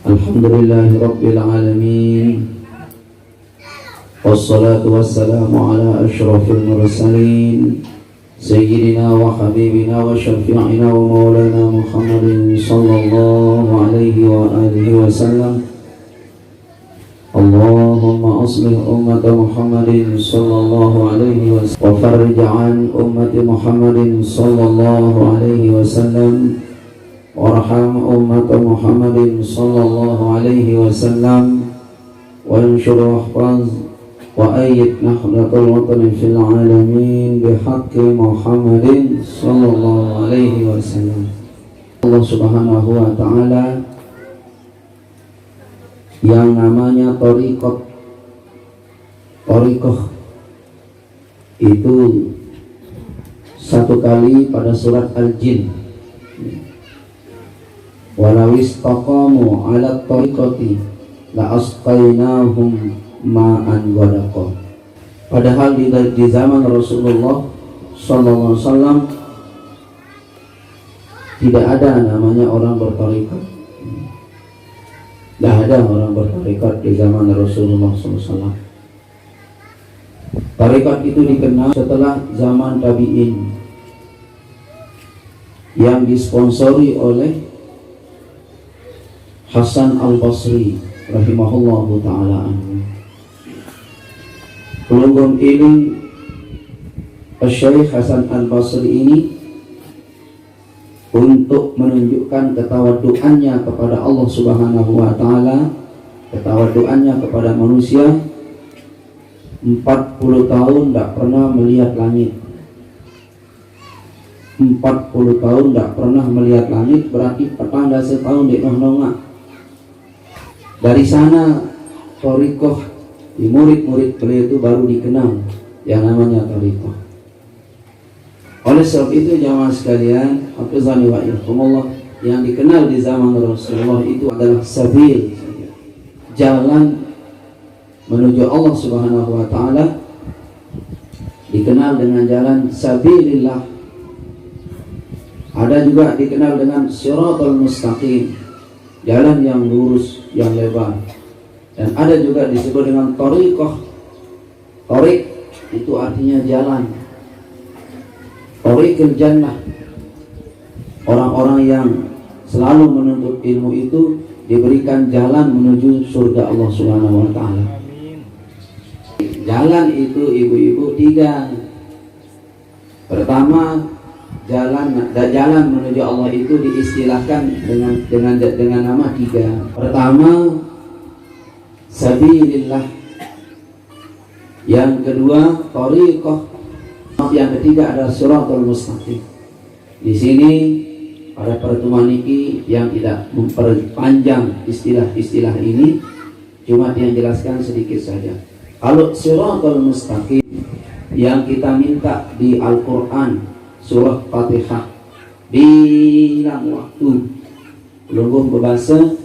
Alhamdulillahi Rabbil Alamin. Wassalatu wassalamu ala ashrafil mursalin Sayyidina wa habibina wa syafi'ina wa maulana Muhammadin sallallahu alaihi wa alihi wa sallam. Allahumma aslih ummata Muhammadin sallallahu alaihi wa sallam wa farrij an ummati Muhammadin sallallahu alaihi wa sallam warham ummata Muhammadin sallallahu alaihi wasallam wa anshur wahfaz wa ayyid nahdatul watan fil alamin bihaqqi Muhammadin sallallahu alaihi wasallam. Allah subhanahu wa ta'ala yang namanya thariqah itu satu kali pada surat Al-Jin, walau istaqamu ala thariqati la asqainahum ma'an ghadaqa. Padahal di zaman Rasulullah sallallahu alaihi wasallam tidak ada namanya orang berthariqat. Tidak ada orang berthariqat di zaman Rasulullah sallallahu alaihi wasallam. Thariqat itu dikenal setelah zaman tabi'in yang disponsori oleh Hasan Al-Basri rahimahullahu ta'ala anhu. Pelunggung ilmu Syekh Hasan Al-Basri ini untuk menunjukkan ketawaduannya kepada Allah subhanahu wa ta'ala, ketawaduannya kepada manusia, 40 tahun tidak pernah melihat langit. 40 tahun tidak pernah melihat langit, berarti petanda setahun di nongak. Dari sana thariqah di murid-murid beliau itu baru dikenal yang namanya thariqah. Oleh sebab itu jamaah sekalian, hafizani wa irhamallah, yang dikenal di zaman Rasulullah itu adalah sabil, jalan menuju Allah subhanahu wa ta'ala, dikenal dengan jalan sabilillah. Ada juga dikenal dengan siratal mustaqim, jalan yang lurus, yang lebar. Dan ada juga disebut dengan thariqah. Thariq itu artinya jalan. Thariqul jannah. Orang-orang yang selalu menuntut ilmu itu diberikan jalan menuju surga Allah Subhanahu wa taala. Jalan itu ibu-ibu 3. Pertama, jalan menuju Allah itu diistilahkan dengan nama 3. Pertama, sabilillah. Yang kedua, thariqah. Yang ketiga adalah siratal mustaqim. Di sini pada pertemuan ini yang tidak memperpanjang istilah-istilah ini, cuma yang jelaskan sedikit saja. Kalau siratal mustaqim yang kita minta di Al-Quran surah Fatihah, bilang waktu belum berbahasa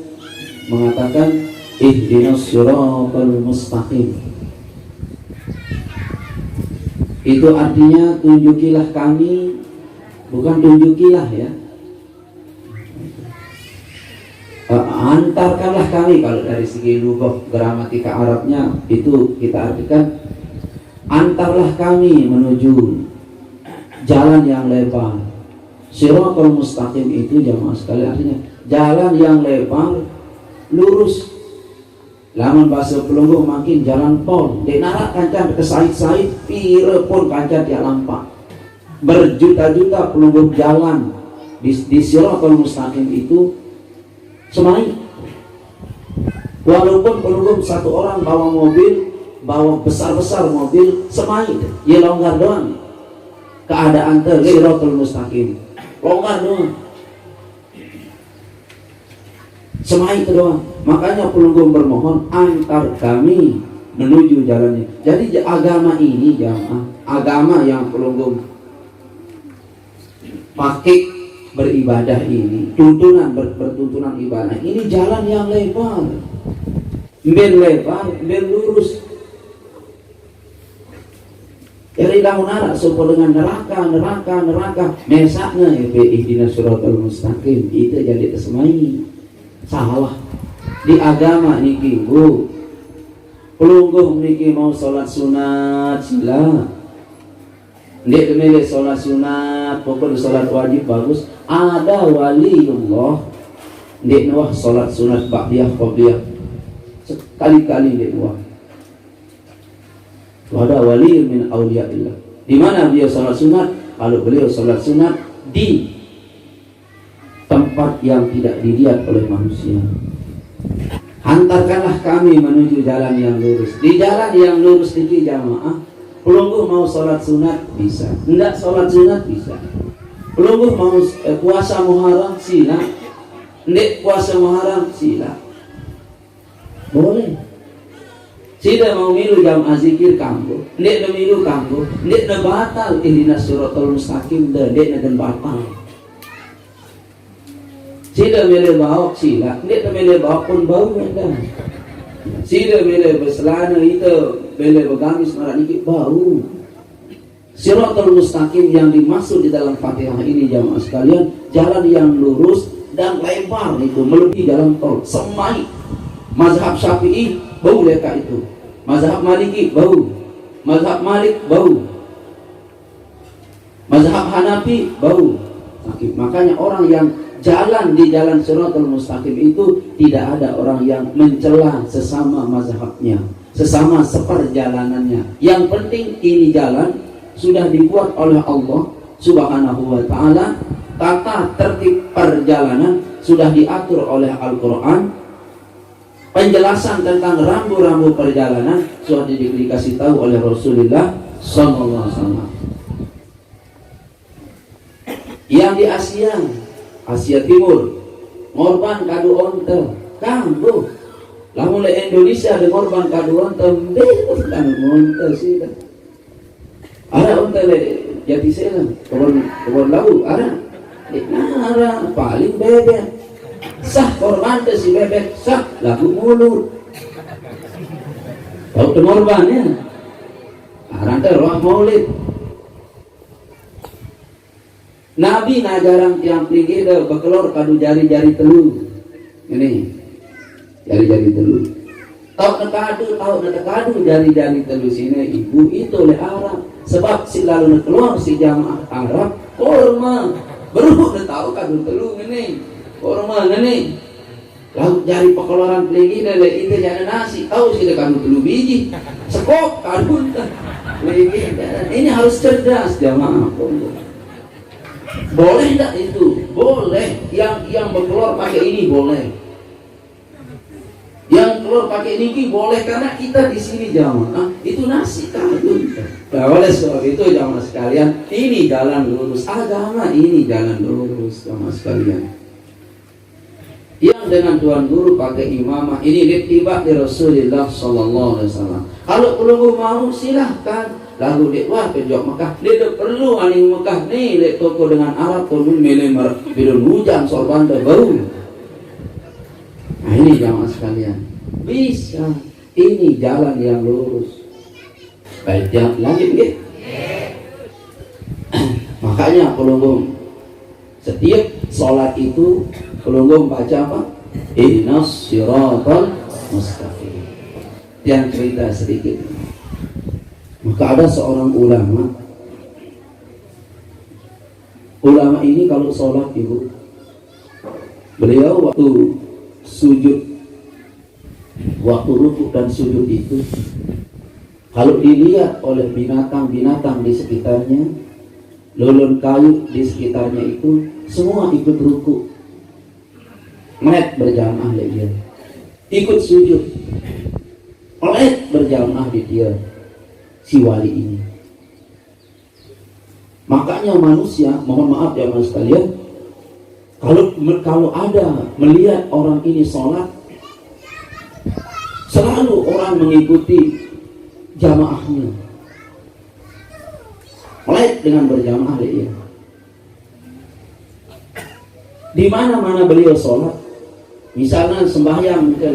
mengatakan ihdinas siratal mustaqim. Itu artinya tunjukilah kami, bukan tunjukilah ya, antarkanlah kami. Kalau dari segi lughah gramatika Arabnya itu kita artikan antarlah kami menuju jalan yang lebar. Siratal mustaqim itu jamaah sekalian artinya jalan yang lebar, lurus. Lamun bahasa pelungguh makin jalan tol, di narak kancan ke Said pire pun kancan dia lampak. Berjuta-juta pelungguh jalan di siratal mustaqim itu semai. Walaupun pelungguh satu orang bawa mobil, bawa besar-besar mobil, semai, ya longgar doang. Keadaan siratal mustaqim longgar doang, semai itu doang. Makanya pelungguh bermohon antar kami menuju jalannya. Jadi agama ini jamaah, agama yang pelungguh pakai beribadah ini, tuntunan bertuntunan ibadah ini jalan yang lebar, ben lurus. Jadi lahun arak sopo dengan neraka. Mesaknya ihdinas siratal mustaqim itu jadi kesemai. Salah. di agama niki Bu. Pelungguh niki mau sholat sunat sila. Ndek milih sholat sunat, pokoknya sholat wajib bagus. Ada waliullah ndek nawah sholat sunat ba'diyah qabliyah. Sekali-kali ndek nawah. Ada wali min auliyaillah. Di mana beliau sholat sunat? Kalau beliau sholat sunat di tempat yang tidak dilihat oleh manusia. Hantarkanlah kami menuju jalan yang lurus. Di jalan yang lurus ini jamaah, pelungguh mau sholat sunat bisa, enggak sholat sunat bisa. Pelungguh mau puasa Muharram sila, enggak puasa Muharram sila, boleh. Sila mau milu jamaah zikir kambuh, enggak milu kambuh, enggak batal ihdinas siratal mustaqim, enggak batal. Sila milih bawa sila, dia milih bawa pun bau dah. Sila milih berselana itu, milih bergamis marah dikit bau. Siratal mustaqim yang dimaksud di dalam Fatihah ini jamaah sekalian, jalan yang lurus dan lebar itu melebihi jalan tol. Semai. Mazhab Syafi'i bau leka itu. Mazhab Maliki bau. Mazhab Malik bau. Mazhab Hanafi bau. Makanya orang yang jalan di jalan Siratal Mustaqim itu tidak ada orang yang mencela sesama mazhabnya, sesama seperjalanannya. Yang penting ini jalan sudah dibuat oleh Allah Subhanahu wa taala, tata tertib perjalanan sudah diatur oleh Al-Qur'an. Penjelasan tentang rambu-rambu perjalanan sudah dikasih tahu oleh Rasulullah sallallahu alaihi wasallam. Yang di Asia Timur, ngorban kadu ontel, kambuh. Lah mulai Indonesia ada ngorban kadu ontel, kan ontel sih. Ada ontel jadi selang, kebun lau ada. Ada paling bebek. Sah korban si bebek, sah lagu mulut. Tahu tu ngorbannya? Arang roh maulid. Nabi najarang tiang tinggi dah bekelor kadu jari-jari telu. Ini jari-jari telu. Tahu nekadu jari-jari telu sini ibu itu oleh Arab. Sebab si lalu keluar si jamaah Arab korma beruk tahu kadu telu ini korma ini. Lalu jari pekeloran tinggi dah itu jadi nasi tahu si kadu telu biji sekop kadu tinggi. Ini harus cerdas jamaah. Boleh enggak itu? Boleh. Yang berkeluar pakai ini boleh. Yang keluar pakai ini boleh karena kita di sini jamaah itu nasi kadu. Nah, oleh sebab itu jamaah sekalian, ini jalan lurus agama, ini jalan lurus jamaah sekalian. Yang dengan tuan guru pakai imamah ini ditibak di Rasulullah sallallahu alaihi wasallam. Kalau pelungguh mau silahkan. Lalu dia wah penjok Mekah, dia tak perlu aning Mekah nih, lek toko dengan Arab pun melemer bidun hujan sorban bau. Nah ini jamaah sekalian, bisa ini jalan yang lurus. Baik yang lanjut nggih. Makanya pelungguh setiap sholat itu pelungguh baca apa? Ihdinas siratal mustaqim. Yang cerita sedikit. Maka ada seorang ulama ini kalau sholat ibu, beliau waktu sujud, waktu rukuk dan sujud itu, kalau dilihat oleh binatang-binatang di sekitarnya, lulun kayu di sekitarnya itu, semua ikut rukuk, met berjamaah dia, ikut sujud, met berjamaah di dia. Si wali ini. Makanya manusia, mohon maaf ya mas sekalian, kalau ada melihat orang ini sholat, selalu orang mengikuti jamaahnya, melek dengan berjamaah dia. Di mana-mana beliau sholat, misalnya sembahyang ke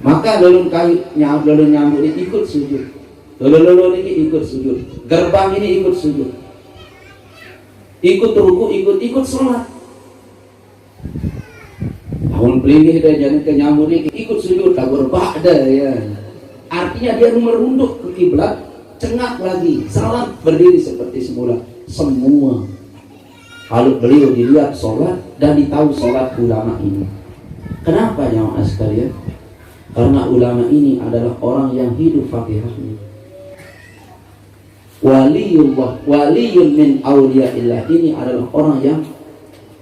maka lulun nyambut ini ikut sujud, lulun ini ikut sujud, gerbang ini ikut sujud, ikut ruku, ikut sholat. Tahun pelingih dia jadi kenyamur ikut sujud tabur ba'da ya. Artinya dia merunduk ke kiblat, cengak lagi, salat, berdiri seperti semula. Semua kalau beliau dilihat sholat dan ditahu sholat ulama ini. Kenapa jamaah sekalian? Karena ulama ini adalah orang yang hidup Fatihahnya. Waliullah, waliyun min awliyaillah, ini adalah orang yang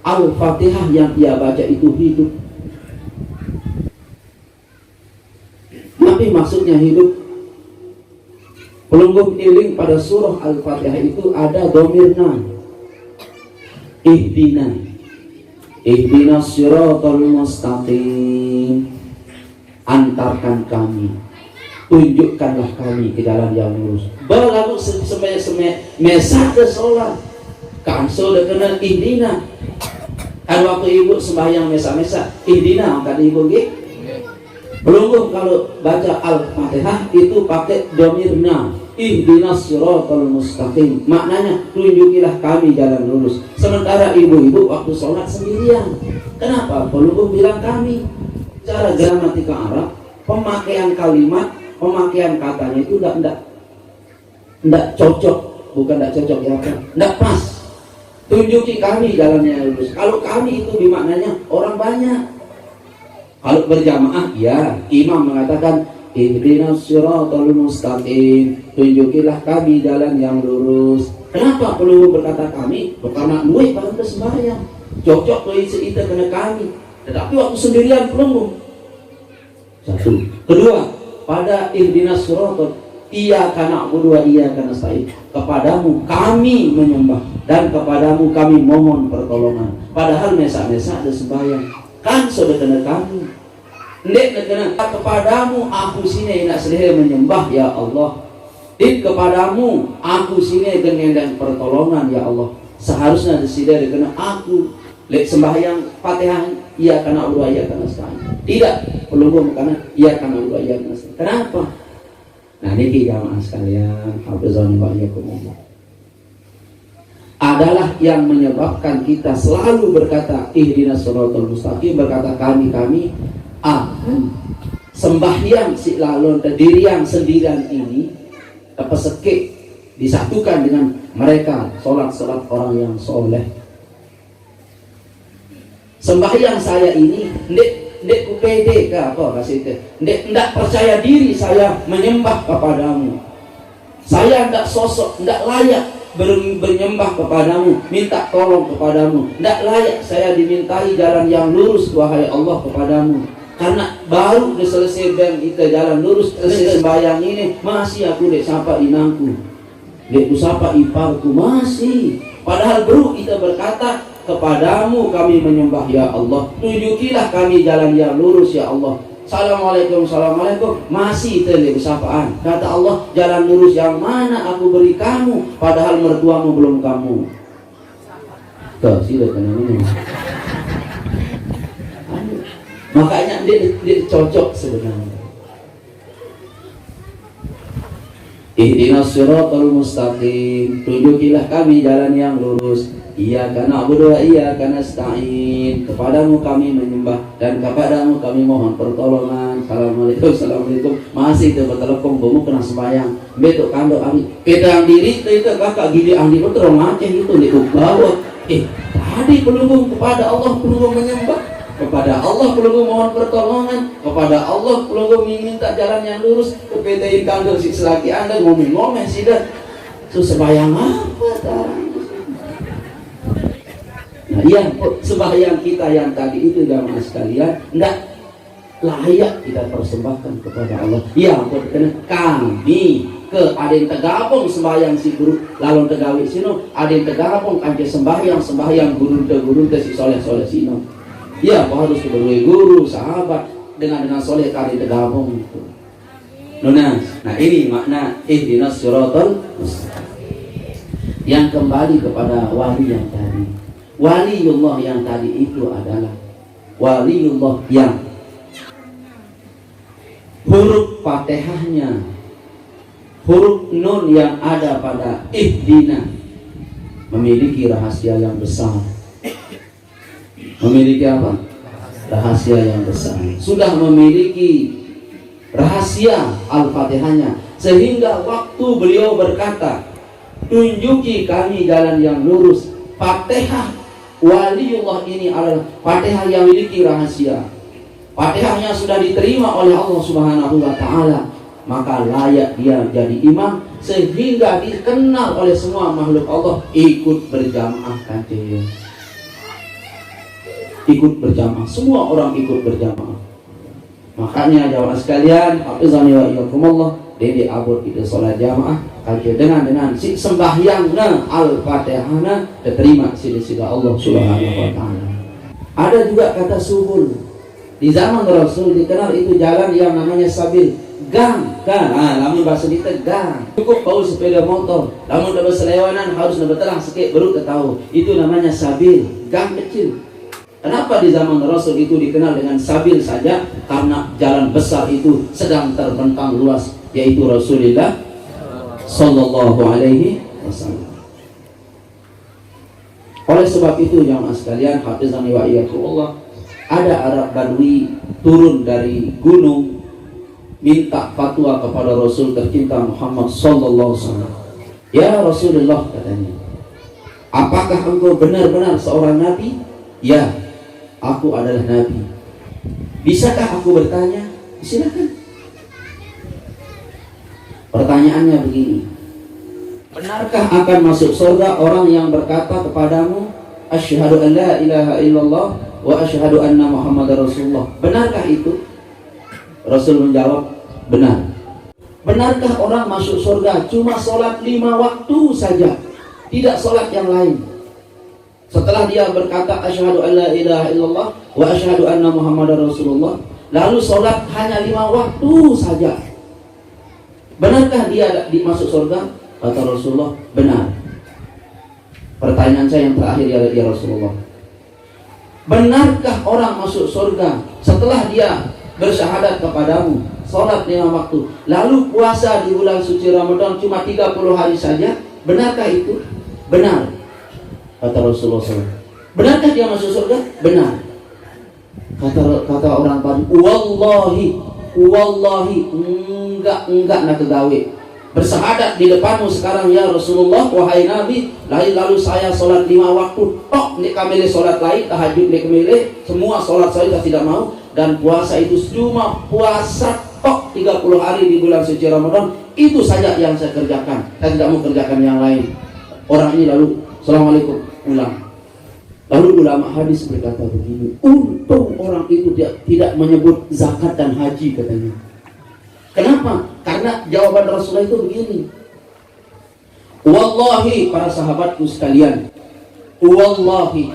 Al-Fatihah yang dia baca itu hidup. Tapi maksudnya hidup, pelungguh iling pada surah Al-Fatihah itu ada domirna. Ihdinas siratal mustaqim, antarkan kami, tunjukkanlah kami ke jalan yang lurus. Lalu semesa ke sholat kan sudah kena ihdina. Kan waktu ibu sembahyang mesa-mesa ihdina kan ibu gitu. Belum kalau baca Al-Fatihah itu pakai domirna, ihdinas siratal mustaqim, maknanya tunjukilah kami jalan lurus. Sementara ibu-ibu waktu sholat sendirian, kenapa? Belum bilang kami. Cara gramatika Arab, pemakaian kalimat, pemakaian katanya itu tidak cocok, bukan tidak cocok ya kan? Tidak pas. Tunjuki kami jalannya lurus. Kalau kami itu dimaknanya orang banyak. Kalau berjamaah, ya, imam mengatakan ihdinas siratal mustaqim, tunjukilah kami jalan yang lurus. Kenapa perlu berkata kami? Karena nuih pada sembahyang, cocok tuh itu kena kami. Tetapi waktu sendirian belum. Satu. Kedua, pada ihdinas siratal, iyyaka na'budu wa iyyaka nasta'in, kepadamu kami menyembah dan kepadamu kami mohon pertolongan. Padahal mesa-mesa ada sembahyang. Kan sudah kena kamu, ndek kena kepadamu aku sini nak seleh menyembah ya Allah, dan kepadamu aku sini dengan pertolongan ya Allah. Seharusnya disida kena aku lek sembahyang Fatihah iya karena Allah iya karena nasta'in. Tidak perlu karena iya karena Allah iya karena nasta'in. Kenapa? Nah ini jamaah sekalian, hafizani wa iyyakum, adalah yang menyebabkan kita selalu berkata ihdinas siratal mustaqim, berkata kami akan sembahyang si lalon dirian sendirian ini peseke disatukan dengan mereka sholat orang yang soleh. Sembahyang saya ini ndek ku pede ke apa kasih itu, ndak percaya diri saya menyembah kepadamu, saya ndak sosok, ndak layak bernyembah kepadamu, minta tolong kepadamu, tidak layak saya dimintai jalan yang lurus wahai Allah kepadamu. Karena baru selesai dan kita jalan lurus, selesai sembahyang ini masih aku dek sapa inangku, dek sapa iparku masih. Padahal baru kita berkata kepadamu kami menyembah ya Allah, tunjukilah kami jalan yang lurus ya Allah. Assalamualaikum, masih itu sapaan. Kata Allah, jalan lurus yang mana aku beri kamu, padahal mertuamu belum kamu. Tuh, sila kena ini. Makanya dia cocok sebenarnya. Ihdinas siratal mustaqim, tunjukilah kami jalan yang lurus. Iyyaka na'budu wa iyyaka nasta'in, kepadamu kami menyembah dan kepadamu kami mohon pertolongan. Assalamualaikum, masih itu bertelepon kamu kena sembahyang betul kando ami pedang diri itu kakak gini ahli betul macam itu di bawah. Tadi pelunggung kepada Allah, pelunggung menyembah kepada Allah, pelunggung mohon pertolongan kepada Allah, pelunggung minta jalan yang lurus. Kepetain kando si selaki anda ngomong sih dah itu sembahyang apa tarang. Nah, yang sembahyang kita yang tadi itu jamaah sekalian tidak layak kita persembahkan kepada Allah. Ya, kami ke ada yang tergabung sembahyang si guru lalu tegawi sino, ada yang tergabung aja sembahyang guru si soleh sino. Ya, harus kedua guru sahabat dengan soleh kali tergabung itu. Nah ini makna ihdinas siratal mustaqim. Yang kembali kepada wali yang tadi. Waliullah yang tadi itu adalah waliullah yang huruf Fatihahnya, huruf nun yang ada pada ihdina memiliki rahasia yang besar. Memiliki apa? rahasia yang besar, sudah memiliki rahasia Al-Fatihahnya, sehingga waktu beliau berkata, tunjuki kami jalan yang lurus, Fatihah waliullah ini adalah Fatihah yang memiliki rahasia. Fatihahnya sudah diterima oleh Allah Subhanahu wa Ta'ala, maka layak dia jadi imam, sehingga dikenal oleh semua makhluk Allah. Ikut berjamaah kancing, ikut berjamaah, semua orang ikut berjamaah. Makanya jamaah sekalian, hafizani wa iyyakumullah, dede abot itu salat jamaah kancing dengan si sembahyangna Al-Fatihahna diterima sida Allah Subhanahu wa Ta'ala. Ada juga kata subul. Di zaman Rasul dikenal itu jalan yang namanya sabil, gang kan, lamun bahasa kita gang. Cukup bawa sepeda motor, lamun dapat selewanan harus nabetelang sekek baru tahu. Itu namanya sabil, gang kecil. Kenapa di zaman Rasul itu dikenal dengan sabil saja? Karena jalan besar itu sedang terbentang luas, yaitu Rasulullah Sallallahu Alaihi Wasallam. Oleh sebab itu jamaah sekalian, hafizani wa iyyakumullah, ada Arab Badui turun dari gunung minta fatwa kepada Rasul tercinta Muhammad Sallallahu Alaihi Wasallam. Ya Rasulullah, katanya, apakah engkau benar-benar seorang nabi? Ya, aku adalah nabi. Bisakah aku bertanya? Silakan. Pertanyaannya begini, benarkah akan masuk surga orang yang berkata kepadamu, asyhadu an la ilaha illallah wa asyhadu anna Muhammadar Rasulullah? Benarkah itu? Rasul menjawab, benar. Benarkah orang masuk surga cuma sholat 5 waktu saja, tidak sholat yang lain? Setelah dia berkata asyhadu an la ilaha illallah wa asyhadu anna Muhammadar Rasulullah, lalu sholat hanya 5 waktu saja, benarkah dia masuk surga? Kata Rasulullah, benar. Pertanyaan saya yang terakhir, ya Rasulullah, benarkah orang masuk surga setelah dia bersyahadat kepadamu, sholat 5 waktu, lalu puasa di bulan suci Ramadan cuma 30 hari saja? Benarkah itu? Benar. Kata Rasulullah SAW. Benarkah dia masuk surga? Benar. Kata orang tadi, wallahi, enggak nak kegawe. Bersyahadat di depanmu sekarang ya Rasulullah, wahai Nabi, lalu saya sholat 5 waktu, tok nek kamile sholat lain, tahajud nek kamile, semua sholat saya tidak mau, dan puasa itu cuma puasa tok 30 hari di bulan suci Ramadan, itu saja yang saya kerjakan, saya tidak mau kerjakan yang lain. Orang ini lalu assalamualaikum, ulang. Lalu ulama hadis berkata begini, untung orang itu tidak menyebut zakat dan haji, katanya. Kenapa? Karena jawaban Rasulullah itu begini, wallahi, para sahabatku sekalian, wallahi,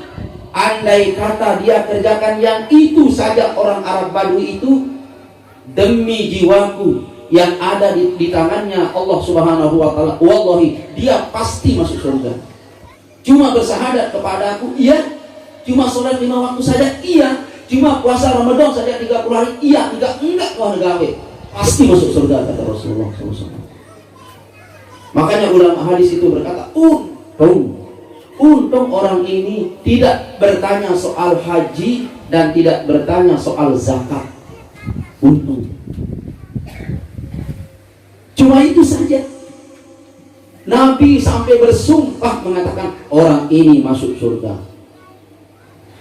andai kata dia kerjakan yang itu saja orang Arab Badui itu, demi jiwaku yang ada di tangannya Allah Subhanahu wa Ta'ala, wallahi, dia pasti masuk surga. Cuma bersyahadat kepada aku, iya. Cuma sholat 5 waktu saja, iya. Cuma puasa Ramadan saja 30 hari, iya. Enggak wah gawe, pasti masuk surga, kata Rasulullah SAW. Makanya ulama hadis itu berkata, untung orang ini tidak bertanya soal haji dan tidak bertanya soal zakat. Untung. Cuma itu saja. Nabi sampai bersumpah mengatakan orang ini masuk surga.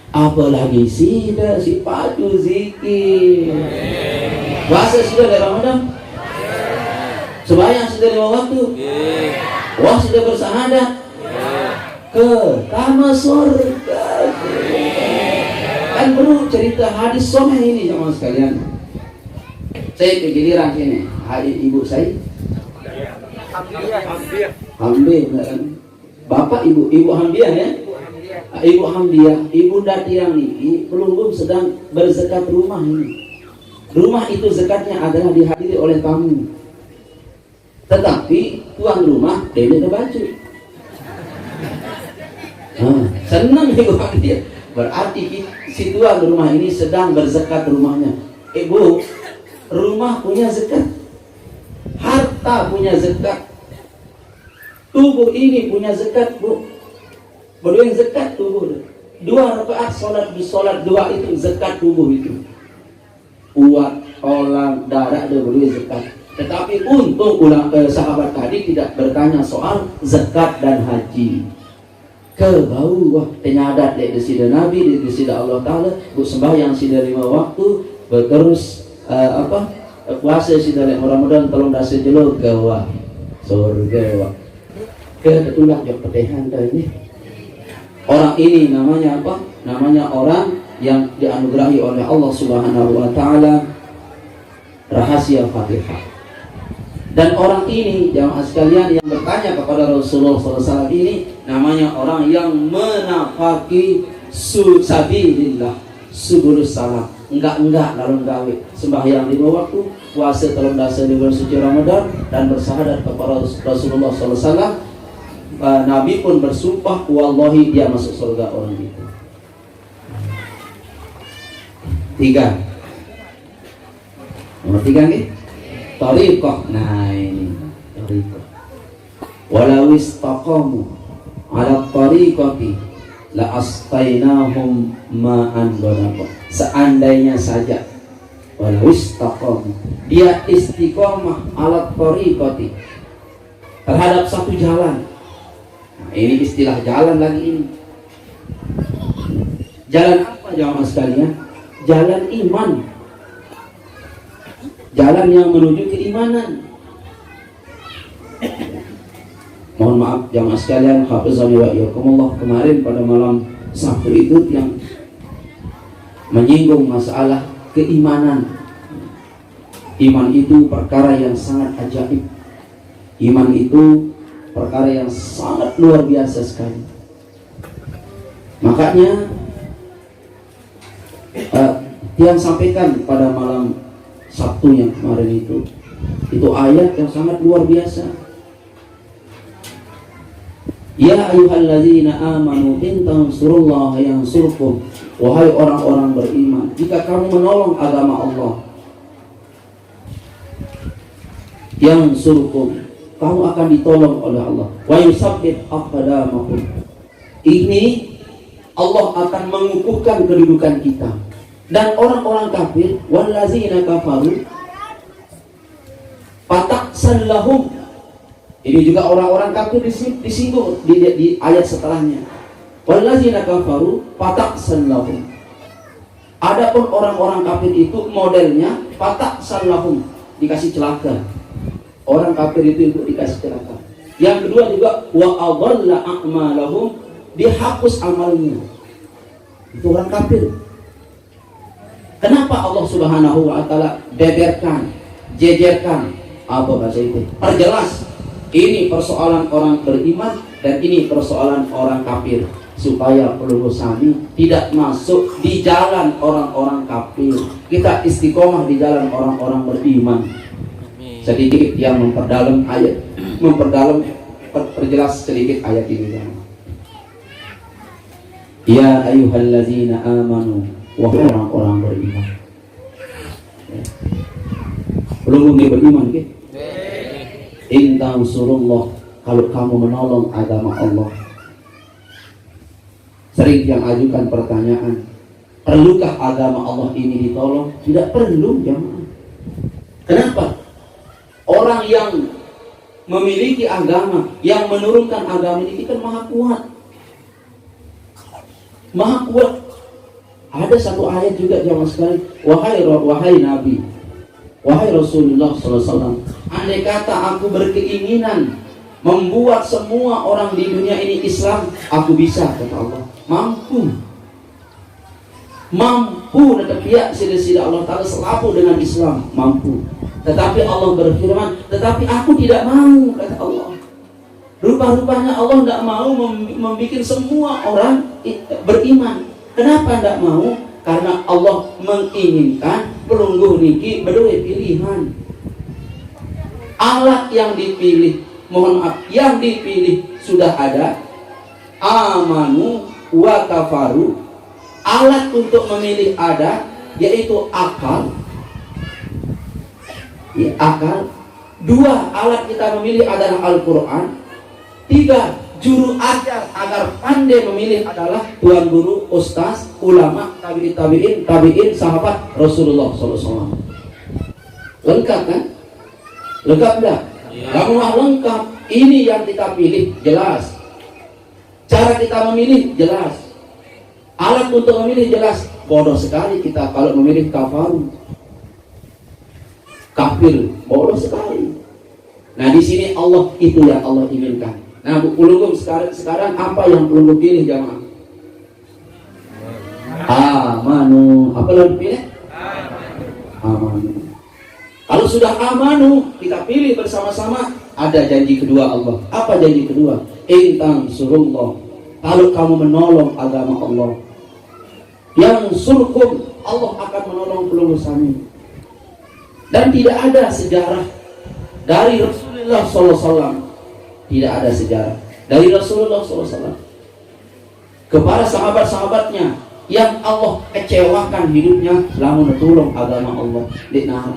Apalagi si padu zikir. Puasa sudah dari Ramadan? Sembahyang sudah 5 waktu? Wah, sudah bersyahadat? Ke tanah surga. Kan perlu cerita hadis someh ini sama sekalian. Saya kegiliran sini. Ibu saya Hamdiah. Bapak ibu Hamdiah ya? Ibu Hamdiah, ibu Datiang ini belum sedang berzakat rumah ini. Rumah itu zakatnya adalah dihadiri oleh tamu. Tetapi tuan rumah dia ada baju. Senang ibu Hamdiah. Berarti si tuan rumah ini sedang berzakat rumahnya. Ibu, rumah punya zakat, harta punya zakat, tubuh ini punya zakat, bu. Berdua yang zakat tubuh. 2 rakaat sholat di sholat 2 itu zakat tubuh itu. Uat, kolang, darah ada boleh zakat. Tetapi untung sahabat tadi tidak bertanya soal zakat dan haji. Ke bawah penyadat di sida Nabi, di sida Allah Ta'ala, sembahyang sida 5 waktu, berterus puasa sida Ramadan tolong dasi jelo gawa surga wa. Kebetulan jok petehan ini. Orang ini namanya apa? Namanya orang yang dianugerahi oleh Allah Subhanahu wa Ta'ala rahasia Fatihah. Dan orang ini, jamaah sekalian, yang bertanya kepada Rasulullah SAW ini namanya orang yang menafaki sabilillah, subulus salam. Enggak lalu gawe sembahyang 5 waktu, puasa 3 di bulan suci Ramadan, dan bersahadat kepada Rasulullah SAW. Nabi pun bersumpah, wallahi dia masuk surga orang itu. 3. Nomor 3 nih, tariqah. Nah ini tariqah. Walau istaqamu ala tariqati la asqainahum ma'an ghadaqa. Seandainya saja walau istaqamu, dia istiqomah ala tariqati, terhadap satu jalan. Nah, ini istilah jalan lagi ini. Jalan apa jamaah sekalian? Jalan iman. Jalan yang menuju keimanan. Mohon maaf jamaah sekalian, hafizani wa iyyakumullah, kemarin pada malam Sabtu itu yang menyinggung masalah keimanan. Iman itu perkara yang sangat ajaib. Iman itu perkara yang sangat luar biasa sekali. Makanya yang sampaikan pada malam Sabtu yang kemarin itu ayat yang sangat luar biasa. Ya ayyuhalladzina amanu in tansurullaha yansurkum. Wahai orang-orang beriman, jika kamu menolong agama Allah, yansurkum, kamu akan ditolong oleh Allah. Wa yusabbit aqdamakum. Ini Allah akan mengukuhkan kedudukan kita. Dan orang-orang kafir, wallazina kafaru pataksan lahum. Ini juga orang-orang kafir disinggung di ayat setelahnya. Wallazina kafaru pataksan lahum. Adapun orang-orang kafir itu modelnya pataksan lahum, dikasih celaka. Orang kafir itu dikasih celaka. Yang kedua juga wa adalla a'malahum, dihapus amalnya. Itu orang kafir. Kenapa Allah Subhanahu wa Ta'ala beberkan, jejerkan, apa bahasa itu? Perjelas. Ini persoalan orang beriman dan ini persoalan orang kafir, supaya peluru sami tidak masuk di jalan orang-orang kafir. Kita istiqomah di jalan orang-orang beriman. Sedikit yang memperdalam ayat, perjelas sedikit ayat ini. Ya ayyuhalladzina amanu, wahai orang-orang beriman. Belum beriman ke? In tansurullah, kalau kamu menolong agama Allah. Sering yang ajukan pertanyaan, perlukah agama Allah ini ditolong? Tidak perlu jemaah. Kenapa? Orang yang memiliki agama, yang menurunkan agama ini kan maha kuat. Maha kuat. Ada satu ayat juga jemaah sekalian, wahai Nabi, wahai Rasulullah SAW, andai kata aku berkeinginan membuat semua orang di dunia ini Islam, aku bisa, kata Allah. Mampu, tetapi ya sida Allah Ta'ala selapu dengan Islam, mampu. Tetapi Allah berfirman, tetapi aku tidak mau, kata Allah. Rupa-rupanya Allah tidak mau membuat semua orang beriman. Kenapa tidak mau? Karena Allah menginginkan pelungguh niki berdua pilihan. Alat yang dipilih, mohon maaf, yang dipilih sudah ada. Amanu wa kafaru. Alat untuk memilih ada, yaitu akal. Ya, akal. 2, alat kita memilih adalah Al-Quran. 3, juru ajar agar pandai memilih adalah tuan guru, ustaz, ulama, tabi'in, sahabat Rasulullah SAW. Lengkap kan? Lengkap enggak? Kamu lengkap. Ini yang kita pilih jelas. Cara kita memilih jelas. Alat untuk memilih jelas. Bodoh sekali kita kalau memilih kafir, bodoh sekali. Nah di sini Allah, itu yang Allah inginkan. Nah ulungum sekarang apa yang ulungum pilih jamaah? Amanu. Apa yang pilih? Amanu. Kalau sudah amanu, kita pilih bersama-sama. Ada janji kedua Allah. Apa janji kedua? Intang surullah. Kalau kamu menolong agama Allah, yang surkum, Allah akan menolong pelulusanmu. Dan tidak ada sejarah dari Rasulullah SAW. Tidak ada sejarah dari Rasulullah SAW kepada sahabat-sahabatnya yang Allah kecewakan hidupnya lamun tolong agama Allah. Dek nara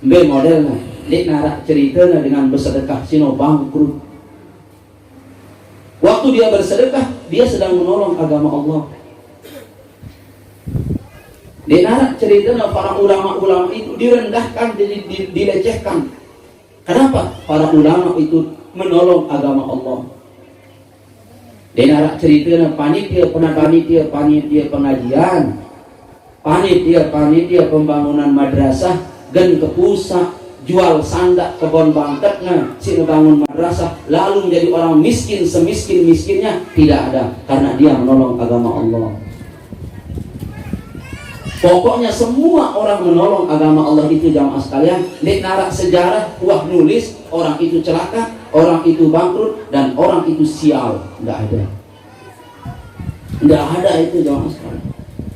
be modelnya, dek nara ceritanya dengan bersedekah sino bangkrut. Waktu dia bersedekah, dia sedang menolong agama Allah. Dek nara ceritanya para ulama-ulama itu direndahkan, dilecehkan. Kenapa? Para ulama itu menolong agama Allah. Denara ceritanya panitia pengajian, panitia pembangunan madrasah, gen ke pusat, jual sandak kebon bangketnya, si ngebangun madrasah, lalu menjadi orang miskin semiskin-miskinnya. Tidak ada, karena dia menolong agama Allah. Pokoknya semua orang menolong agama Allah itu jamaah sekalian. Nek narak sejarah, wah nulis orang itu celaka, orang itu bangkrut, dan orang itu sial. Enggak ada. Enggak ada itu jamaah sekalian.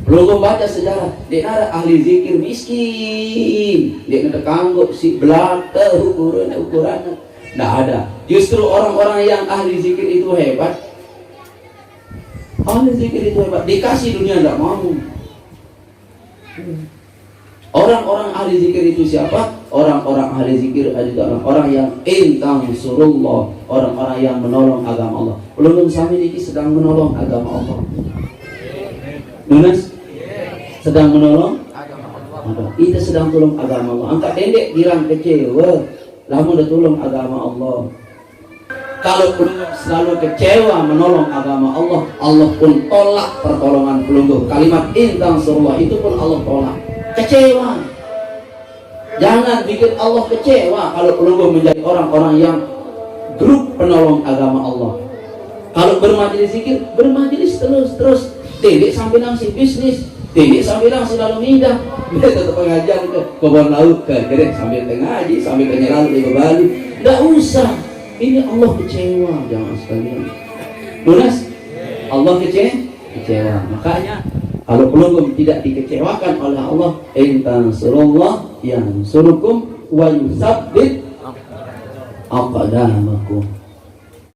Belum baca sejarah, nek narak ahli zikir miskin, nek narak kanggok si belaka ukurannya. Enggak ada. Justru orang-orang yang ahli zikir itu hebat. Ahli zikir itu hebat. Dikasih dunia enggak mau. Orang-orang ahli zikir itu siapa? Orang-orang ahli zikir adalah orang yang intang surullah, orang-orang yang menolong agama Allah. Belum sampai ini sedang menolong agama Allah. Nunas sedang menolong agama Allah. Kita sedang tolong agama Allah. Angkat dendek girang kecewa, lamun udah tolong agama Allah. Kalau pelungguh selalu kecewa menolong agama Allah, Allah pun tolak pertolongan pelungguh. Kalimat intang surullah itu pun Allah tolak. Kecewa. Jangan bikin Allah kecewa kalau pelungguh menjadi orang-orang yang grup penolong agama Allah. Kalau bermajelis zikir, bermajelis terus. Tidak sambil langsung bisnis, tidak sambil langsung lalu mindah. Dia tetap pengajian ke kebun laut, ke gerek sambil ngaji, sambil penyelam di Bali. Tidak usah. Ini Allah kecewa, jangan sekalian. Lunas, Allah kecewa. Makanya kalau pelungguh tidak dikecewakan oleh Allah, intan surullah yang surukum wa yusabbit aqdamakum.